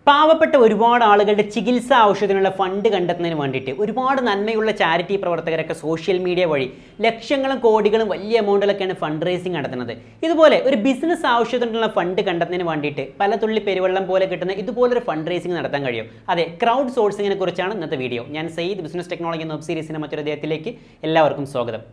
പാവപ്പെട്ട ഒരുപാട് ആളുകളുടെ ചികിത്സാ ആവശ്യത്തിനുള്ള ഫണ്ട് കണ്ടെത്തുന്നതിന് വേണ്ടിയിട്ട് ഒരുപാട് നന്മയുള്ള ചാരിറ്റി പ്രവർത്തകരൊക്കെ സോഷ്യൽ മീഡിയ വഴി ലക്ഷങ്ങളും കോടികളും വലിയ എമൗണ്ടിലൊക്കെയാണ് ഫണ്ട് റേസിംഗ് നടത്തുന്നത്. ഇതുപോലെ ഒരു ബിസിനസ് ആവശ്യത്തിനുള്ള ഫണ്ട് കണ്ടെത്തുന്നതിന് വേണ്ടിയിട്ട് പല തുള്ളി പെരുവെള്ളം പോലെ കിട്ടുന്ന ഇതുപോലൊരു ഫണ്ട് റേസിംഗ് നടത്താൻ കഴിയും. അതെ, ക്രൗഡ് സോഴ്സിങ്ങിനെ കുറിച്ചാണ് ഇന്നത്തെ വീഡിയോ. ഞാൻ സയ്യിദ്, ബിസിനസ് ടെക്നോളജി എന്ന വെബ് സീരീസിന്റെ മറ്റൊരു അധ്യായത്തിലേക്ക് എല്ലാവർക്കും സ്വാഗതം.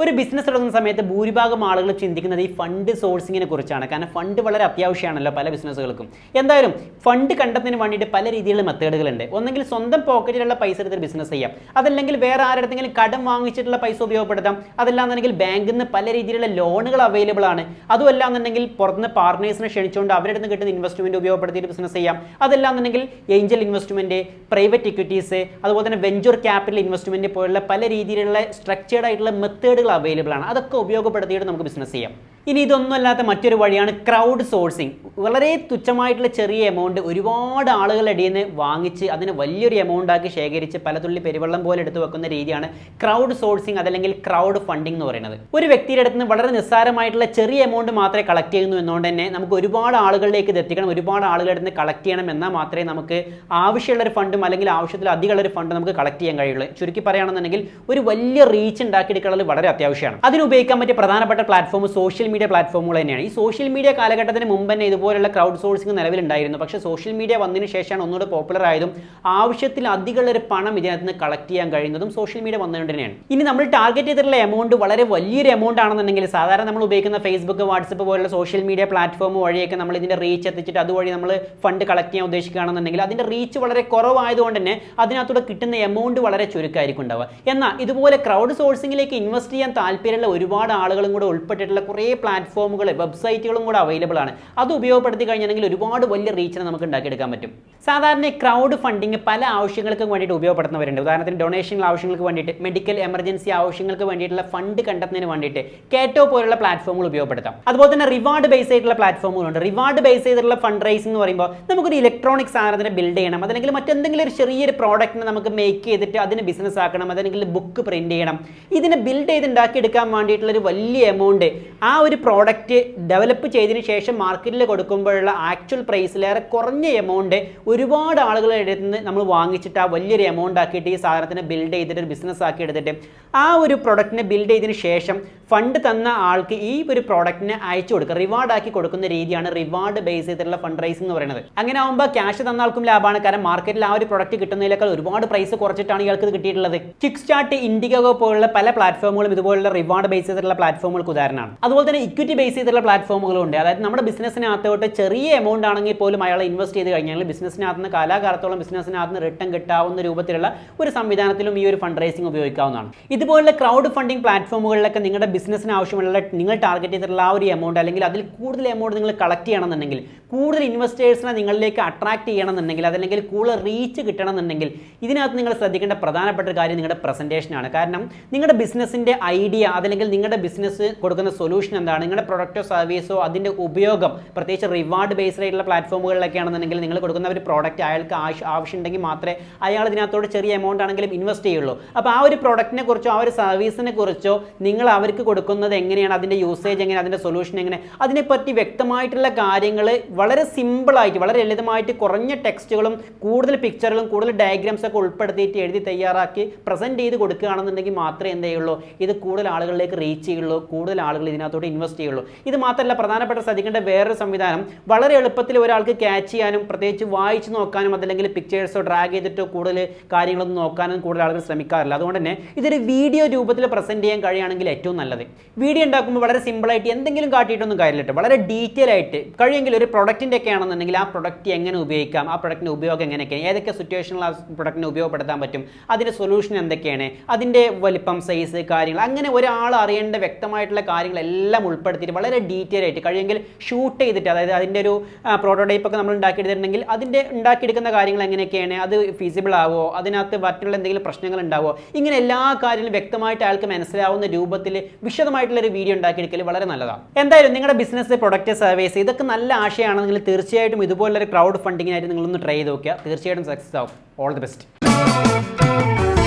ഒരു ബിസിനസ് തുടങ്ങുന്ന സമയത്ത് ഭൂരിഭാഗം ആളുകൾ ചിന്തിക്കുന്നത് ഈ ഫണ്ട് സോഴ്സിങ്ങിനെ കുറിച്ചാണ്. കാരണം ഫണ്ട് വളരെ അത്യാവശ്യമാണല്ലോ പല ബിസിനസ്സുകൾക്കും. എന്തായാലും ഫണ്ട് കണ്ടെത്തുന്നതിന് വേണ്ടിയിട്ട് പല രീതിയിലുള്ള മെത്തേഡുകളുണ്ട്. ഒന്നെങ്കിൽ സ്വന്തം പോക്കറ്റിലുള്ള പൈസ എടുത്ത് ബിസിനസ് ചെയ്യാം, അതല്ലെങ്കിൽ വേറെ ആരുടെങ്കിലും കടം വാങ്ങിച്ചിട്ടുള്ള പൈസ ഉപയോഗപ്പെടുത്താം, അതല്ലാന്നുണ്ടെങ്കിൽ ബാങ്കിൽ നിന്ന് പല രീതിയിലുള്ള ലോണുകൾ അവൈലബിൾ ആണ്. അതുമല്ലാന്നുണ്ടെങ്കിൽ പുറത്തുനിന്ന് പാർട്ട്നേഴ്സിനെ ക്ഷണിച്ചുകൊണ്ട് അവരുടെ നിന്ന് കിട്ടുന്ന ഇൻവെസ്റ്റ്മെന്റ് ഉപയോഗപ്പെടുത്തിയിട്ട് ബിസിനസ് ചെയ്യാം. അതല്ലാന്നുണ്ടെങ്കിൽ ഏഞ്ചൽ ഇൻവെസ്റ്റ്മെന്റ്, പ്രൈവറ്റ് ഇക്വിറ്റീസ്, അതുപോലെ തന്നെ വെഞ്ചർ ക്യാപിറ്റൽ ഇൻവെസ്റ്റ്മെന്റ് പോലുള്ള പല രീതിയിലുള്ള സ്ട്രക്ചേർഡ് ആയിട്ടുള്ള മെത്തേഡുകൾ അവൈലബിൾ ആണ്. അതൊക്കെ ഉപയോഗപ്പെടുത്തിയിട്ട് നമുക്ക് ബിസിനസ് ചെയ്യാം. ഇനി ഇതൊന്നും അല്ലാത്ത മറ്റൊരു വഴിയാണ് ക്രൗഡ് സോഴ്സിങ്. വളരെ തുച്ഛമായിട്ടുള്ള ചെറിയ എമൗണ്ട് ഒരുപാട് ആളുകളുടെ ഇടയിൽ നിന്ന് വാങ്ങിച്ച് അതിന് വലിയൊരു എമൗണ്ട് ആക്കി ശേഖരിച്ച് പല തുള്ളി പെരുവെള്ളം പോലെ എടുത്തു വെക്കുന്ന രീതിയാണ് ക്രൗഡ് സോഴ്സിങ്, അതല്ലെങ്കിൽ ക്രൗഡ് ഫണ്ടിങ് എന്ന് പറയുന്നത്. ഒരു വ്യക്തിയുടെ അടുത്ത് നിന്ന് വളരെ നിസ്സാരമായിട്ടുള്ള ചെറിയ എമൗണ്ട് മാത്രമേ കളക്ട് ചെയ്യുന്നു എന്നുകൊണ്ട് തന്നെ നമുക്ക് ഒരുപാട് ആളുകളിലേക്ക് ഇത് എത്തിക്കണം, ഒരുപാട് ആളുകളുടെ അടുത്ത് കളക്ട് ചെയ്യണം, എന്നാൽ മാത്രമേ നമുക്ക് ആവശ്യമുള്ളൊരു ഫണ്ടും അല്ലെങ്കിൽ ആവശ്യത്തിൽ അധികമുള്ളൊരു ഫണ്ട് നമുക്ക് കളക്ട് ചെയ്യാൻ കഴിയുള്ളൂ. ചുരുക്കി പറയുകയാണെന്നുണ്ടെങ്കിൽ ഒരു വലിയ റീച്ച് ഉണ്ടാക്കിയെടുക്കുന്നത് വളരെ അത്യാവശ്യമാണ്. അതിന് ഉപയോഗിക്കാൻ പറ്റിയ പ്രധാനപ്പെട്ട പ്ലാറ്റ്ഫോം സോഷ്യൽ മീഡിയ പ്ലാറ്റ്ഫോമുകൾ തന്നെയാണ്. ഈ സോഷ്യൽ മീഡിയ കാലഘട്ടത്തിന് മുമ്പ് തന്നെ ഇതുപോലുള്ള ക്രൗഡ് സോഴ്സിംഗ് നിലവിലുണ്ടായിരുന്നു. പക്ഷേ സോഷ്യൽ മീഡിയ വന്നതിന് ശേഷമാണ് ഒന്നുകൂടെ പോപ്പുലർ ആയതും ആവശ്യത്തിൽ അധികമുള്ളൊരു പണം ഇതിനകത്ത് നിന്ന് കളക്ട് ചെയ്യാൻ കഴിയുന്നതും സോഷ്യൽ മീഡിയ വന്നതുകൊണ്ട് തന്നെയാണ്. ഇനി നമ്മൾ ടാർഗറ്റ് ചെയ്തിട്ടുള്ള എമൗണ്ട് വളരെ വലിയൊരു എമൗണ്ട് ആണെന്നുണ്ടെങ്കിൽ സാധാരണ നമ്മൾ ഉപയോഗിക്കുന്ന ഫേസ്ബുക്ക്, വാട്സപ്പ് പോലുള്ള സോഷ്യൽ മീഡിയ പ്ലാറ്റ്ഫോം വഴിയൊക്കെ നമ്മൾ ഇതിന്റെ റീച്ച് എത്തിച്ചിട്ട് അതുവഴി നമ്മൾ ഫണ്ട് കളക്ട് ചെയ്യാൻ ഉദ്ദേശിക്കുകയാണെന്നുണ്ടെങ്കിൽ അതിന്റെ റീച്ച് വളരെ കുറവായതുകൊണ്ട് തന്നെ അതിനകത്തൂടെ കിട്ടുന്ന എമൗണ്ട് വളരെ ചുരുക്കമായിരിക്കും ഉണ്ടാവുക. എന്നാൽ ഇതുപോലെ ക്രൗഡ് സോഴ്സിംഗിലേക്ക് ഇൻവെസ്റ്റ് ചെയ്യാൻ താല്പര്യമുള്ള ഒരുപാട് ആളുകളും കൂടെ ഉൾപ്പെട്ടിട്ടുള്ള കുറേ പ്ലാറ്റ്ഫോമുകൾ, വെബ്സൈറ്റുകളും കൂടെ അവൈലബിൾ ആണ്. അത് ഉപയോഗപ്പെടുത്തി കഴിഞ്ഞിട്ടുണ്ടെങ്കിൽ ഒരുപാട് വലിയ റീച്ചിനെ നമുക്ക് ഉണ്ടാക്കിയെടുക്കാൻ പറ്റും. സാധാരണ ക്രൗഡ് ഫണ്ടിങ് പല ആവശ്യങ്ങൾക്കും വേണ്ടിയിട്ട് ഉപയോഗപ്പെടുത്തുന്നവരുണ്ട്. ഉദാഹരണത്തിന് ഡൊണേഷൻ ആവശ്യങ്ങൾക്ക് വേണ്ടിയിട്ട്, മെഡിക്കൽ എമർജൻസി ആവശ്യങ്ങൾക്ക് വേണ്ടിയിട്ടുള്ള ഫണ്ട് കണ്ടെത്തുന്നതിന് വേണ്ടിയിട്ട് കേറ്റോ പോലുള്ള പ്ലാറ്റ്ഫോമുകൾ ഉപയോഗപ്പെടുത്താം. അതുപോലെ തന്നെ റിവാർഡ് ബേസ് ആയിട്ടുള്ള പ്ലാറ്റ്ഫോമുകളുണ്ട്. റിവാർഡ് ബേസ് ചെയ്തിട്ടുള്ള ഫണ്ട് റൈസിംഗ് എന്ന് പറയുമ്പോൾ നമുക്കൊരു ഇലക്ട്രോണിക് സാധനത്തിന് ബിൽഡ് ചെയ്യണം, അതല്ലെങ്കിൽ മറ്റെന്തെങ്കിലും ഒരു ചെറിയൊരു പ്രോഡക്റ്റിനെ നമുക്ക് മേക്ക് ചെയ്തിട്ട് അതിന് ബിസിനസ് ആക്കണം, അതല്ലെങ്കിൽ ബുക്ക് പ്രിന്റ് ചെയ്യണം. ഇതിനെ ബിൽഡ് ചെയ്ത് ഉണ്ടാക്കിയെടുക്കാൻ വേണ്ടിയിട്ടുള്ള ഒരു വലിയ എമൗണ്ട് ആ ഒരു പ്രോഡക്റ്റ് ഡെവലപ്പ് ചെയ്തതിന് ശേഷം മാർക്കറ്റിൽ കൊടുക്കുമ്പോഴുള്ള ആക്ച്വൽ പ്രൈസിലേറെ കുറഞ്ഞ എമൗണ്ട് ഒരുപാട് ആളുകളുടെ അടുത്ത് നിന്ന് നമ്മൾ വാങ്ങിച്ചിട്ട് ആ വലിയൊരു എമൗണ്ട് ആക്കിയിട്ട് ഈ സാധനത്തിനെ ബിൽഡ് ചെയ്തിട്ട് ഒരു ബിസിനസ് ആക്കി എടുത്തിട്ട് ആ ഒരു പ്രൊഡക്റ്റിനെ ബിൽഡ് ചെയ്തതിന് ശേഷം ഫണ്ട് തന്ന ആൾക്ക് ഈ ഒരു പ്രോഡക്റ്റിനെ അയച്ചു കൊടുക്കുക, റിവാർഡ് ആക്കി കൊടുക്കുന്ന രീതിയാണ് റിവാർഡ് ബേസ് ചെയ്തിട്ടുള്ള ഫണ്ട് റൈസിംഗ് എന്ന് പറയുന്നത്. അങ്ങനെ ആകുമ്പോൾ ക്യാഷ് തന്ന ആൾക്കും ലാഭമാണ്. കാരണം മാർക്കറ്റിൽ ആ ഒരു പ്രൊഡക്റ്റ് കിട്ടുന്നതിനേക്കാൾ ഒരുപാട് പ്രൈസ് കുറച്ചിട്ടാണ് ഇയാൾക്ക് ഇത് കിട്ടിയിട്ടുള്ളത്. കിക്ക് സ്റ്റാർട്ട്, ഇൻഡിഗോ പോലുള്ള പല പ്ലാറ്റ്ഫോമുകളും ഇതുപോലുള്ള റിവാർഡ് ബേസ് ചെയ്തിട്ടുള്ള പ്ലാറ്റ്ഫോമുകൾക്ക് ഉദാഹരണമാണ്. അതുപോലെ തന്നെ ഇക്വിറ്റി ബേസ് ചെയ്തിട്ടുള്ള പ്ലാറ്റ്ഫോമുകളും ഉണ്ട്. അതായത് നമ്മുടെ ബിസിനസ്സിനകത്തോട്ട് ചെറിയ എമൗണ്ട് ആണെങ്കിൽ പോലും അയാൾ ഇൻവെസ്റ്റ് ചെയ്ത് കഴിഞ്ഞാൽ ബിസിനസ്സിനകത്ത് നിന്ന് കാലാകാലത്തോളം ബിസിനസ്സിനകത്ത് നിന്ന് റിട്ടേൺ കിട്ടാവുന്ന രൂപത്തിലുള്ള ഒരു സംവിധാനത്തിലും ഈ ഒരു ഫണ്ട് റൈസിംഗ് ഉപയോഗിക്കാവുന്നതാണ്. ഇതുപോലുള്ള ക്രൗഡ് ഫണ്ടിംഗ് പ്ലാറ്റ്ഫോമുകളിലൊക്കെ നിങ്ങളുടെ ബിസിനസ്സിന് ആവശ്യമുള്ള നിങ്ങൾ ടാർഗറ്റ് ചെയ്തിട്ടുള്ള ആ ഒരു എമൗണ്ട് അല്ലെങ്കിൽ അതിൽ കൂടുതൽ എമൗണ്ട് നിങ്ങൾ കളക്ട് ചെയ്യണമെന്നുണ്ടെങ്കിൽ, കൂടുതൽ ഇൻവെസ്റ്റേഴ്സിനെ നിങ്ങളിലേക്ക് അട്രാക്ട് ചെയ്യണമെന്നുണ്ടെങ്കിൽ, അതല്ലെങ്കിൽ കൂടുതൽ റീച്ച് കിട്ടണമെന്നുണ്ടെങ്കിൽ ഇതിനകത്ത് നിങ്ങൾ ശ്രദ്ധിക്കേണ്ട പ്രധാനപ്പെട്ട ഒരു കാര്യം നിങ്ങളുടെ പ്രസന്റേഷനാണ്. കാരണം നിങ്ങളുടെ ബിസിനസ്സിന്റെ ഐഡിയ, അതല്ലെങ്കിൽ നിങ്ങളുടെ ബിസിനസ് കൊടുക്കുന്ന സൊല്യൂഷൻ എന്താണ്, നിങ്ങളുടെ പ്രൊഡക്റ്റോ സർവീസോ അതിന്റെ ഉപയോഗം, പ്രത്യേകിച്ച് റിവാർഡ് ബേസ്ഡ് ആയിട്ടുള്ള പ്ലാറ്റ്ഫോമുകളിലൊക്കെ ആണെന്നുണ്ടെങ്കിൽ നിങ്ങൾ കൊടുക്കുന്ന ഒരു പ്രോഡക്റ്റ് അയാൾക്ക് ആവശ്യമുണ്ടെങ്കിൽ മാത്രമേ അയാൾ ഇതിനകത്തോട് ചെറിയ എമൗണ്ട് ആണെങ്കിലും ഇൻവെസ്റ്റ് ചെയ്യുള്ളൂ. അപ്പോൾ ആ ഒരു പ്രോഡക്റ്റിനെ കുറിച്ചോ ആ ഒരു സർവീസിനെ കുറിച്ചോ നിങ്ങൾ അവർക്ക് കൊടുക്കുന്നത് എങ്ങനെയാണ്, അതിൻ്റെ യൂസേജ് എങ്ങനെ, അതിൻ്റെ സൊല്യൂഷൻ എങ്ങനെ, അതിനെപ്പറ്റി വ്യക്തമായിട്ടുള്ള കാര്യങ്ങൾ വളരെ സിമ്പിളായിട്ട്, വളരെ ലളിതമായിട്ട് കുറഞ്ഞ ടെക്സ്റ്റുകളും കൂടുതൽ പിക്ചറുകളും കൂടുതൽ ഡയഗ്രാംസ് ഒക്കെ ഉൾപ്പെടുത്തിയിട്ട് എഴുതി തയ്യാറാക്കി പ്രസൻറ്റ് ചെയ്ത് കൊടുക്കുകയാണെന്നുണ്ടെങ്കിൽ മാത്രമേ എന്ത് ചെയ്യുള്ളൂ, ഇത് കൂടുതൽ ആളുകളിലേക്ക് റീച്ച് ചെയ്യുള്ളൂ, കൂടുതൽ ആളുകൾ ഇതിനകത്തോട്ട് ഇൻവെസ്റ്റ് ചെയ്യുള്ളൂ. ഇത് മാത്രമല്ല, പ്രധാനപ്പെട്ട ശ്രദ്ധിക്കേണ്ട വേറൊരു സംവിധാനം, വളരെ എളുപ്പത്തിൽ ഒരാൾക്ക് ക്യാച്ച് ചെയ്യാനും പ്രത്യേകിച്ച് വായിച്ച് നോക്കാനും അതല്ലെങ്കിൽ പിക്ചേഴ്സോ ഡ്രാഗ് ചെയ്തിട്ടോ കൂടുതൽ കാര്യങ്ങളൊന്നും നോക്കാനും കൂടുതൽ ആളുകൾ ശ്രമിക്കാറില്ല. അതുകൊണ്ട് തന്നെ ഇതൊരു വീഡിയോ രൂപത്തിൽ പ്രസൻറ്റ് ചെയ്യാൻ കഴിയുകയാണെങ്കിൽ ഏറ്റവും നല്ലത്. വീഡിയോ ഉണ്ടാക്കുമ്പോൾ വളരെ സിമ്പിളായിട്ട് എന്തെങ്കിലും കാട്ടിയിട്ടൊന്നും കാര്യമില്ല, വളരെ ഡീറ്റെയിൽ ആയിട്ട് കഴിയുമെങ്കിൽ ഒരു പ്രൊഡക്റ്റിൻ്റെ ഒക്കെ ആണെന്നുണ്ടെങ്കിൽ ആ പ്രൊഡക്റ്റ് എങ്ങനെ ഉപയോഗിക്കാം, ആ പ്രൊഡക്റ്റിൻ്റെ ഉപയോഗം എങ്ങനെയൊക്കെയാണ്, ഏതൊക്കെ സിറ്റുവേഷനിൽ ആ പ്രൊഡക്റ്റിനെ ഉപയോഗപ്പെടുത്താൻ പറ്റും, അതിൻ്റെ സൊല്യൂഷൻ എന്തൊക്കെയാണ്, അതിൻ്റെ വലിപ്പം, സൈസ്, കാര്യങ്ങൾ, അങ്ങനെ ഒരാൾ അറിയേണ്ട വ്യക്തമായിട്ടുള്ള കാര്യങ്ങളെല്ലാം ഉൾപ്പെടുത്തിയിട്ട് വളരെ ഡീറ്റെയിൽ ആയിട്ട് കഴിയുമെങ്കിൽ ഷൂട്ട് ചെയ്തിട്ട്, അതായത് അതിൻ്റെ ഒരു പ്രോട്ടോടൈപ്പ് ഒക്കെ നമ്മൾ ഉണ്ടാക്കിയെടുത്തിട്ടുണ്ടെങ്കിൽ അതിൻ്റെ ഉണ്ടാക്കിയെടുക്കുന്ന കാര്യങ്ങൾ എങ്ങനെയൊക്കെയാണ്, അത് ഫീസിബിൾ ആവോ, അതിനകത്ത് മറ്റുള്ള എന്തെങ്കിലും പ്രശ്നങ്ങൾ ഉണ്ടാവോ, ഇങ്ങനെ എല്ലാ കാര്യങ്ങളും വ്യക്തമായിട്ട് അയാൾക്ക് മനസ്സിലാവുന്ന രൂപത്തിൽ വിശദമായിട്ടുള്ള ഒരു വീഡിയോ ഉണ്ടാക്കിയെടുക്കൽ വളരെ നല്ലതാണ്. എന്തായാലും നിങ്ങളുടെ ബിസിനസ്, പ്രൊഡക്റ്റ്, സർവീസ് ഇതൊക്കെ നല്ല ആശയമാണെങ്കിൽ തീർച്ചയായിട്ടും ഇതുപോലൊരു ക്രൗഡ് ഫണ്ടിങ്ങിനായിട്ട് നിങ്ങളൊന്ന് ട്രൈ ചെയ്ത് നോക്കുക. തീർച്ചയായിട്ടും സക്സസ് ആവും. All the best.